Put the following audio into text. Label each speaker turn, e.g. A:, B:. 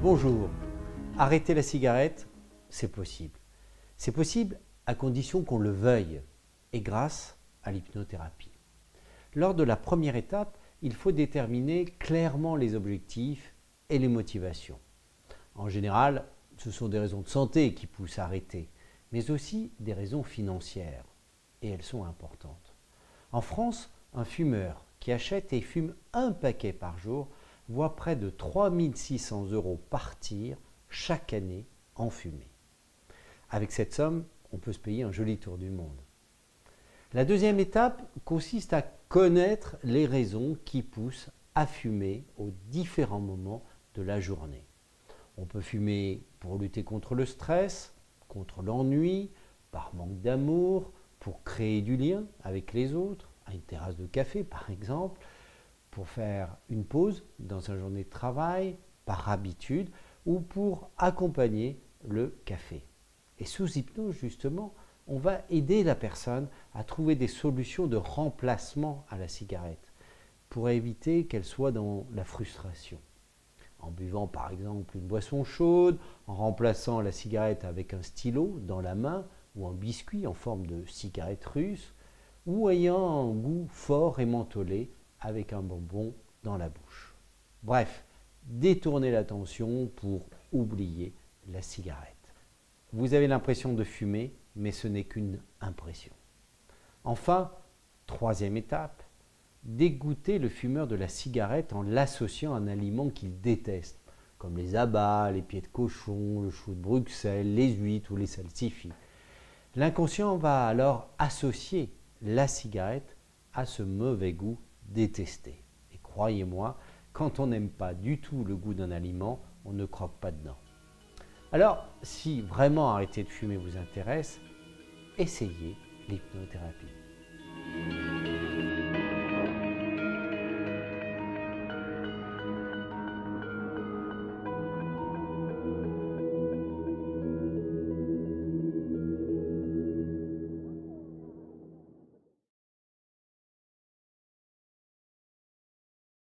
A: Bonjour. Arrêter la cigarette, c'est possible. C'est possible à condition qu'on le veuille et grâce à l'hypnothérapie. Lors de la première étape, il faut déterminer clairement les objectifs et les motivations. En général, ce sont des raisons de santé qui poussent à arrêter, mais aussi des raisons financières. Et elles sont importantes. En France, un fumeur qui achète et fume un paquet par jour voit près de 3 600 € partir chaque année en fumée. Avec cette somme, on peut se payer un joli tour du monde. La deuxième étape consiste à connaître les raisons qui poussent à fumer aux différents moments de la journée. On peut fumer pour lutter contre le stress, contre l'ennui, par manque d'amour, pour créer du lien avec les autres, à une terrasse de café par exemple, pour faire une pause dans sa journée de travail, par habitude, ou pour accompagner le café. Et sous hypnose, justement, on va aider la personne à trouver des solutions de remplacement à la cigarette, pour éviter qu'elle soit dans la frustration. En buvant par exemple une boisson chaude, en remplaçant la cigarette avec un stylo dans la main, ou un biscuit en forme de cigarette russe, ou ayant un goût fort et mentholé avec un bonbon dans la bouche. Bref, détournez l'attention pour oublier la cigarette. Vous avez l'impression de fumer, mais ce n'est qu'une impression. Enfin, troisième étape, dégoûter le fumeur de la cigarette en l'associant à un aliment qu'il déteste, comme les abats, les pieds de cochon, le chou de Bruxelles, les huîtres ou les salsifis. L'inconscient va alors associer la cigarette à ce mauvais goût détesté. Et croyez-moi, quand on n'aime pas du tout le goût d'un aliment, on ne croque pas dedans. Alors, si vraiment arrêter de fumer vous intéresse, essayez l'hypnothérapie.